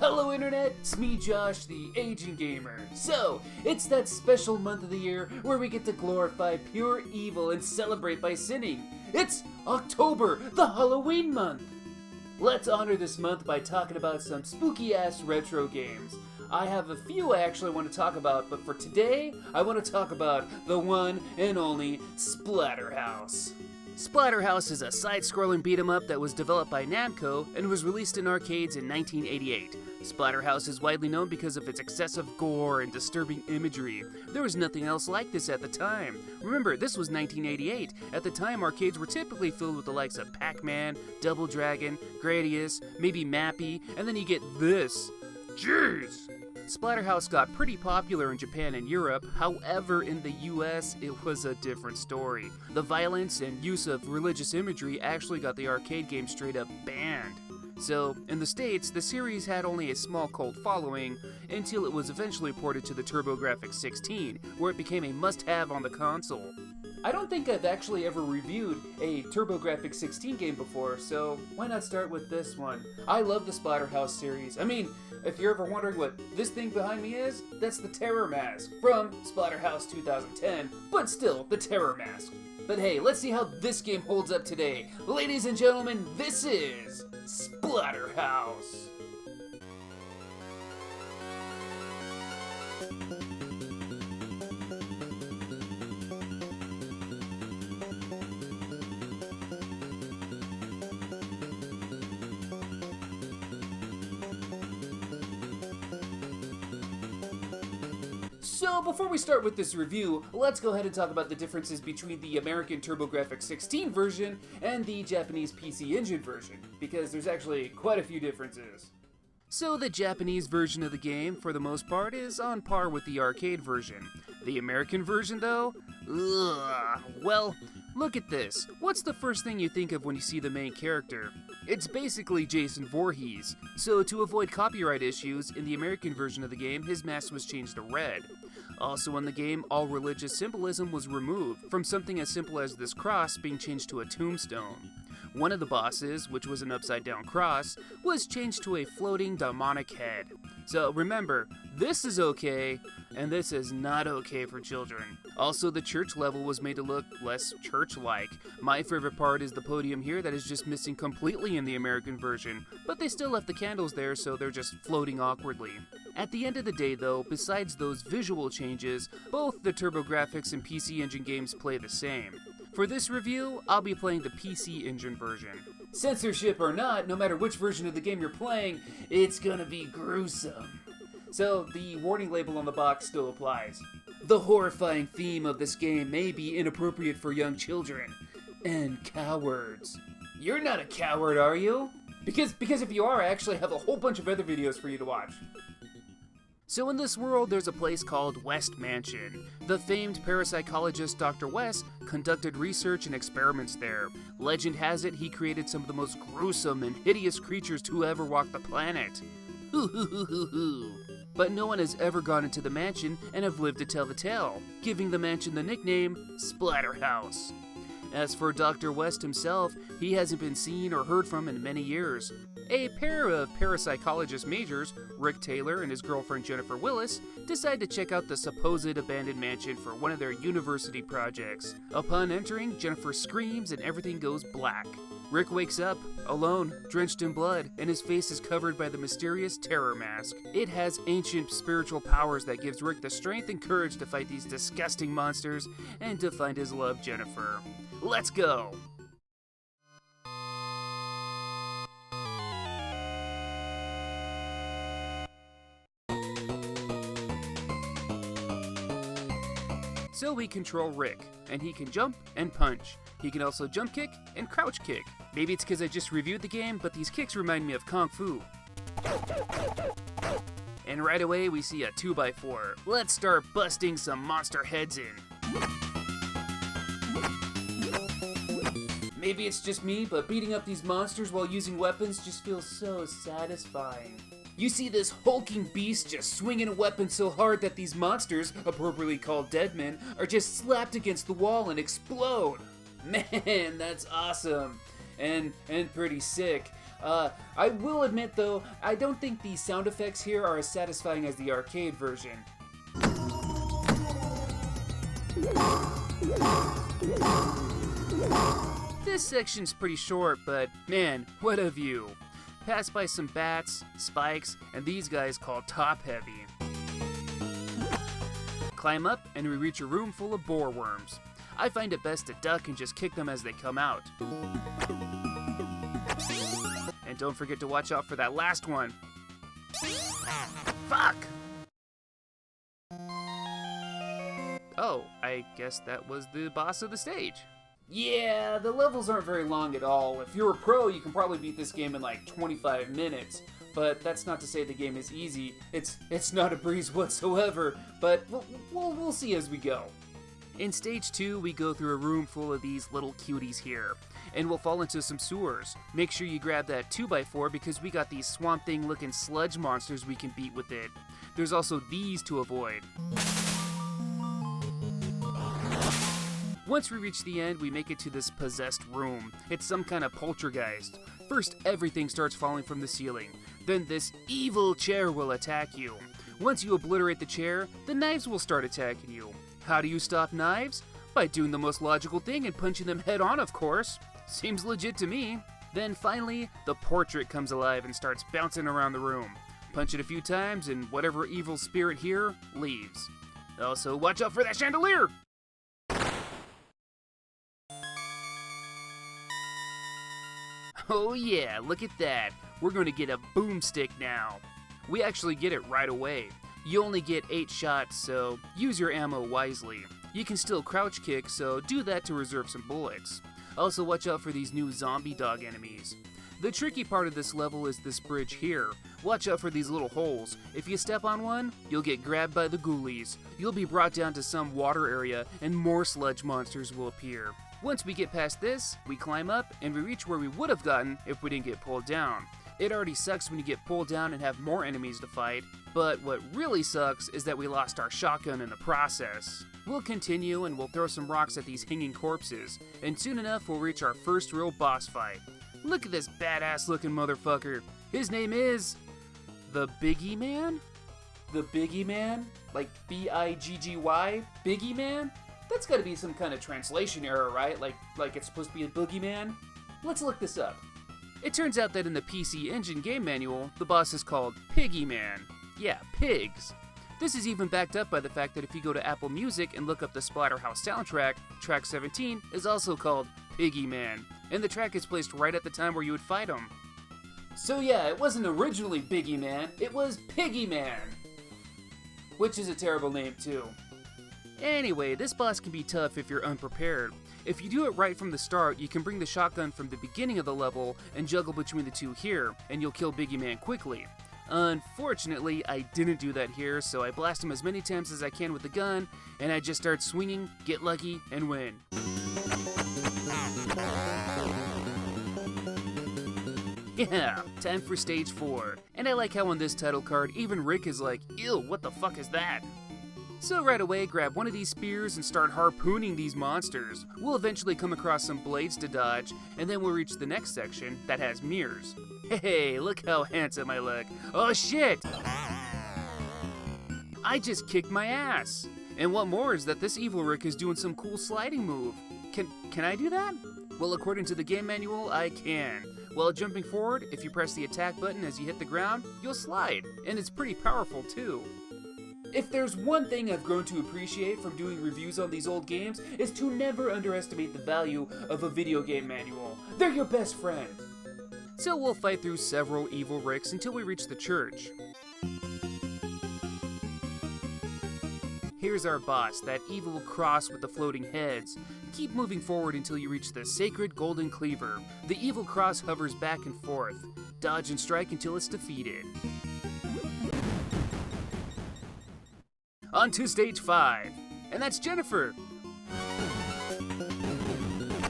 Hello Internet, it's me Josh, the Aging Gamer. So, it's that special month of the year where we get to glorify pure evil and celebrate by sinning. It's October, the Halloween month. Let's honor this month by talking about some spooky ass retro games. I have a few I actually want to talk about, but for today, I want to talk about the one and only Splatterhouse. Splatterhouse is a side-scrolling beat-em-up that was developed by Namco and was released in arcades in 1988. Splatterhouse is widely known because of its excessive gore and disturbing imagery. There was nothing else like this at the time. Remember, this was 1988. At the time, arcades were typically filled with the likes of Pac-Man, Double Dragon, Gradius, maybe Mappy, and then you get this. Jeez! Splatterhouse got pretty popular in Japan and Europe, however in the US it was a different story. The violence and use of religious imagery actually got the arcade game straight up banned. So, in the States, the series had only a small cult following until it was eventually ported to the TurboGrafx-16, where it became a must-have on the console. I don't think I've actually ever reviewed a TurboGrafx-16 game before, so why not start with this one? I love the Splatterhouse series. I mean, if you're ever wondering what this thing behind me is, that's the Terror Mask from Splatterhouse 2010, but still, the Terror Mask. But hey, let's see how this game holds up today. Ladies and gentlemen, this is Splatterhouse. So before we start with this review, let's go ahead and talk about the differences between the American TurboGrafx-16 version and the Japanese PCEngine version, because there's actually quite a few differences. So the Japanese version of the game, for the most part, is on par with the arcade version. The American version, though? Ugh. Well, look at this. What's the first thing you think of when you see the main character? It's basically Jason Voorhees. So to avoid copyright issues, in the American version of the game, his mask was changed to red. Also in the game, all religious symbolism was removed, from something as simple as this cross being changed to a tombstone. One of the bosses, which was an upside-down cross, was changed to a floating demonic head. So remember, this is okay, and this is not okay for children. Also, the church level was made to look less church-like. My favorite part is the podium here that is just missing completely in the American version, but they still left the candles there, so they're just floating awkwardly. At the end of the day, though, besides those visual changes, both the TurboGrafx and PCEngine games play the same. For this review, I'll be playing the PCEngine version. Censorship or not, no matter which version of the game you're playing, it's gonna be gruesome. So the warning label on the box still applies. The horrifying theme of this game may be inappropriate for young children and cowards. You're not a coward, are you? Because if you are, I actually have a whole bunch of other videos for you to watch. So in this world, there's a place called West Mansion. The famed parapsychologist Dr. West conducted research and experiments there. Legend has it he created some of the most gruesome and hideous creatures to ever walk the planet. But no one has ever gone into the mansion and have lived to tell the tale, giving the mansion the nickname Splatterhouse. As for Dr. West himself, he hasn't been seen or heard from in many years. A pair of parapsychologist majors, Rick Taylor and his girlfriend Jennifer Willis, decide to check out the supposed abandoned mansion for one of their university projects. Upon entering, Jennifer screams and everything goes black. Rick wakes up, alone, drenched in blood, and his face is covered by the mysterious Terror Mask. It has ancient spiritual powers that gives Rick the strength and courage to fight these disgusting monsters and to find his love, Jennifer. Let's go! So we control Rick, and he can jump and punch. He can also jump kick and crouch kick. Maybe it's because I just reviewed the game, but these kicks remind me of Kung Fu. And right away we see a 2x4. Let's start busting some monster heads in. Maybe it's just me, but beating up these monsters while using weapons just feels so satisfying. You see this hulking beast just swinging a weapon so hard that these monsters, appropriately called deadmen, are just slapped against the wall and explode. Man, that's awesome. And pretty sick. I will admit though, I don't think the sound effects here are as satisfying as the arcade version. This section's pretty short, but man, what a view. Pass by some bats, spikes, and these guys called top heavy. Climb up and we reach a room full of boar worms. I find it best to duck and just kick them as they come out. And don't forget to watch out for that last one. Fuck! Oh, I guess that was the boss of the stage. Yeah, the levels aren't very long at all. If you're a pro, you can probably beat this game in like 25 minutes. But that's not to say the game is easy. It's not a breeze whatsoever, but we'll see as we go. In stage 2, we go through a room full of these little cuties here, and we'll fall into some sewers. Make sure you grab that 2x4 because we got these swamp thing looking sludge monsters we can beat with it. There's also these to avoid. Once we reach the end, we make it to this possessed room. It's some kind of poltergeist. First, everything starts falling from the ceiling. Then this evil chair will attack you. Once you obliterate the chair, the knives will start attacking you. How do you stop knives? By doing the most logical thing and punching them head on, of course. Seems legit to me. Then finally, the portrait comes alive and starts bouncing around the room. Punch it a few times and whatever evil spirit here leaves. Also, watch out for that chandelier! Oh yeah, look at that. We're going to get a boomstick now. We actually get it right away. You only get 8 shots, so use your ammo wisely. You can still crouch kick, so do that to reserve some bullets. Also watch out for these new zombie dog enemies. The tricky part of this level is this bridge here. Watch out for these little holes. If you step on one, you'll get grabbed by the ghoulies. You'll be brought down to some water area and more sludge monsters will appear. Once we get past this, we climb up and we reach where we would have gotten if we didn't get pulled down. It already sucks when you get pulled down and have more enemies to fight, but what really sucks is that we lost our shotgun in the process. We'll continue and we'll throw some rocks at these hanging corpses, and soon enough we'll reach our first real boss fight. Look at this badass looking motherfucker. His name is... the Biggie Man? The Biggie Man? Like B-I-G-G-Y? Biggie Man? That's gotta be some kind of translation error, right? Like it's supposed to be a boogeyman? Let's look this up. It turns out that in the PCEngine game manual, the boss is called Piggy Man. Yeah, pigs. This is even backed up by the fact that if you go to Apple Music and look up the Splatterhouse soundtrack, track 17 is also called Piggy Man, and the track is placed right at the time where you would fight him. So yeah, it wasn't originally Biggie Man, it was Piggy Man. Which is a terrible name too. Anyway, this boss can be tough if you're unprepared. If you do it right from the start, you can bring the shotgun from the beginning of the level and juggle between the two here, and you'll kill Biggie Man quickly. Unfortunately, I didn't do that here, so I blast him as many times as I can with the gun, and I just start swinging, get lucky, and win. Yeah, time for stage 4. And I like how on this title card, even Rick is like, ew, what the fuck is that? So right away, grab one of these spears and start harpooning these monsters. We'll eventually come across some blades to dodge, and then we'll reach the next section that has mirrors. Hey, look how handsome I look. Oh shit! I just kicked my ass. And what more is that this evil Rick is doing some cool sliding move. Can I do that? Well, according to the game manual, I can. While jumping forward, if you press the attack button as you hit the ground, you'll slide. And it's pretty powerful too. If there's one thing I've grown to appreciate from doing reviews on these old games, is to never underestimate the value of a video game manual. They're your best friend. So we'll fight through several evil Ricks until we reach the church. Here's our boss, that evil cross with the floating heads. Keep moving forward until you reach the sacred golden cleaver. The evil cross hovers back and forth. Dodge and strike until it's defeated. On to stage 5, and that's Jennifer.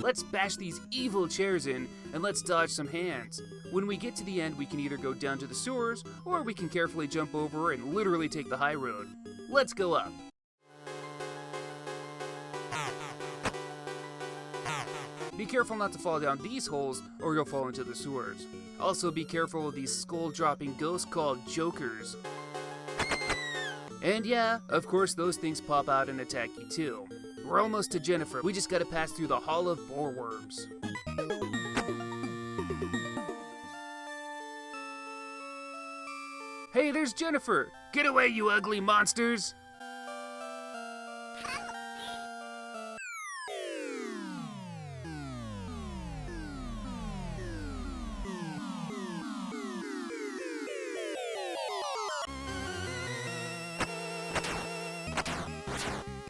Let's bash these evil chairs in, and let's dodge some hands. When we get to the end, we can either go down to the sewers, or we can carefully jump over and literally take the high road. Let's go up. Be careful not to fall down these holes or you'll fall into the sewers. Also be careful of these skull-dropping ghosts called jokers. And yeah, of course those things pop out and attack you too. We're almost to Jennifer, we just gotta pass through the Hall of Boreworms. Hey, there's Jennifer! Get away, you ugly monsters!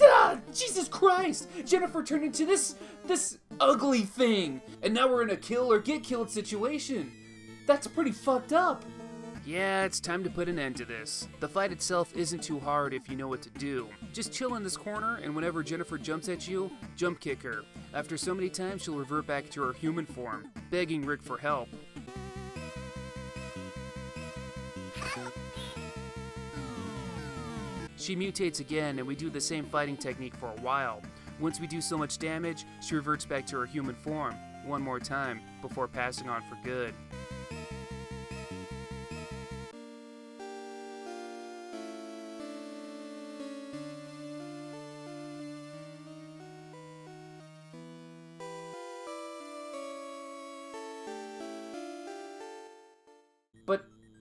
Ah, Jesus Christ! Jennifer turned into this ugly thing! And now we're in a kill or get killed situation. That's pretty fucked up. Yeah, it's time to put an end to this. The fight itself isn't too hard if you know what to do. Just chill in this corner, and whenever Jennifer jumps at you, jump kick her. After so many times, she'll revert back to her human form, begging Rick for help. She mutates again, and we do the same fighting technique for a while. Once we do so much damage, she reverts back to her human form, one more time, before passing on for good.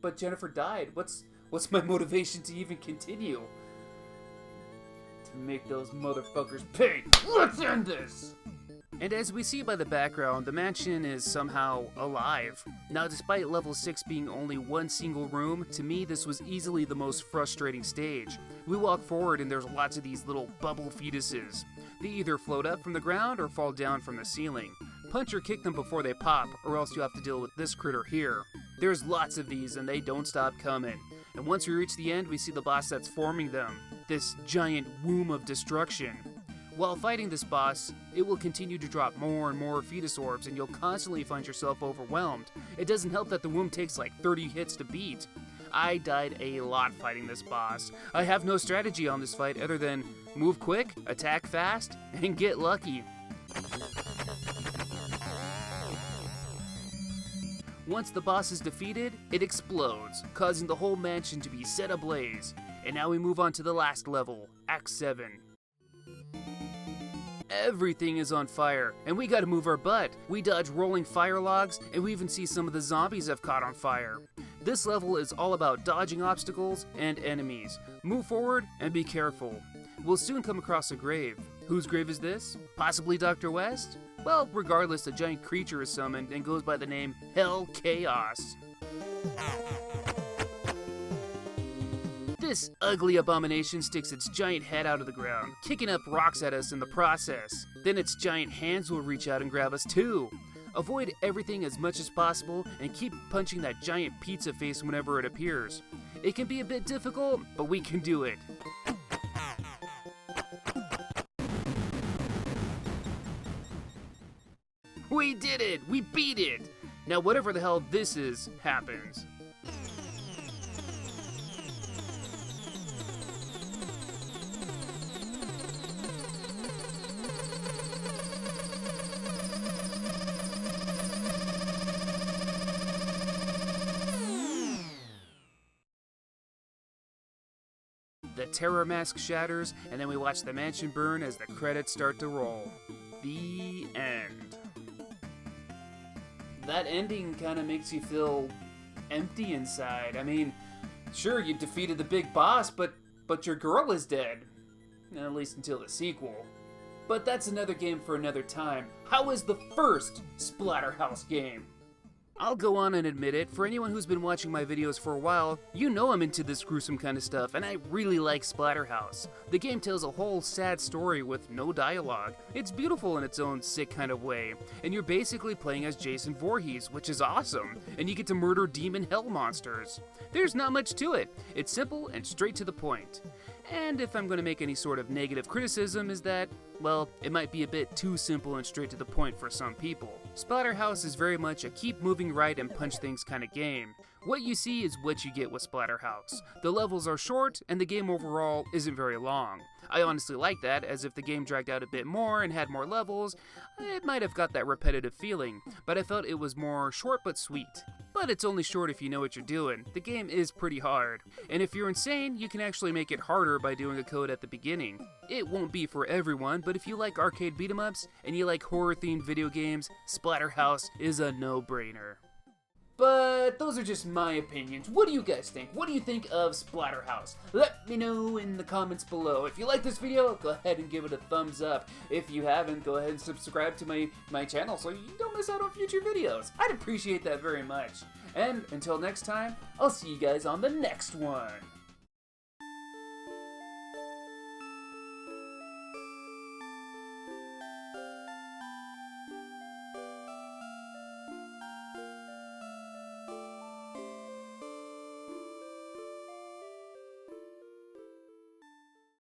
But Jennifer died. What's my motivation to even continue? To make those motherfuckers pay. Let's end this! And as we see by the background, the mansion is somehow alive. Now, despite level 6 being only one single room, to me this was easily the most frustrating stage. We walk forward and there's lots of these little bubble fetuses. They either float up from the ground or fall down from the ceiling. Punch or kick them before they pop, or else you have to deal with this critter here. There's lots of these and they don't stop coming. And once we reach the end, we see the boss that's forming them. This giant womb of destruction. While fighting this boss, it will continue to drop more and more fetus orbs and you'll constantly find yourself overwhelmed. It doesn't help that the womb takes like 30 hits to beat. I died a lot fighting this boss. I have no strategy on this fight other than move quick, attack fast, and get lucky. Once the boss is defeated, it explodes, causing the whole mansion to be set ablaze. And now we move on to the last level, Act 7. Everything is on fire, and we gotta move our butt. We dodge rolling fire logs, and we even see some of the zombies have caught on fire. This level is all about dodging obstacles and enemies. Move forward and be careful. We'll soon come across a grave. Whose grave is this? Possibly Dr. West? Well, regardless, a giant creature is summoned and goes by the name Hell Chaos. This ugly abomination sticks its giant head out of the ground, kicking up rocks at us in the process. Then its giant hands will reach out and grab us too. Avoid everything as much as possible and keep punching that giant pizza face whenever it appears. It can be a bit difficult, but we can do it. We did it! We beat it! Now whatever the hell this is, happens. The terror mask shatters, and then we watch the mansion burn as the credits start to roll. The end. That ending kind of makes you feel empty inside. I mean, sure, you defeated the big boss, but your girl is dead. At least until the sequel. But that's another game for another time. How is the first Splatterhouse game? I'll go on and admit it, for anyone who's been watching my videos for a while, you know I'm into this gruesome kind of stuff, and I really like Splatterhouse. The game tells a whole sad story with no dialogue. It's beautiful in its own sick kind of way, and you're basically playing as Jason Voorhees, which is awesome, and you get to murder demon hell monsters. There's not much to it. It's simple and straight to the point. And if I'm going to make any sort of negative criticism is that, well, it might be a bit too simple and straight to the point for some people. Splatterhouse is very much a keep moving right and punch things kind of game. What you see is what you get with Splatterhouse. The levels are short, and the game overall isn't very long. I honestly like that, as if the game dragged out a bit more and had more levels, it might have got that repetitive feeling, but I felt it was more short but sweet. But it's only short if you know what you're doing. The game is pretty hard, and if you're insane, you can actually make it harder by doing a code at the beginning. It won't be for everyone, but if you like arcade beat-em-ups and you like horror-themed video games, Splatterhouse is a no-brainer. But those are just my opinions. What do you guys think? What do you think of Splatterhouse? Let me know in the comments below. If you like this video, go ahead and give it a thumbs up. If you haven't, go ahead and subscribe to my channel so you don't miss out on future videos. I'd appreciate that very much. And until next time, I'll see you guys on the next one.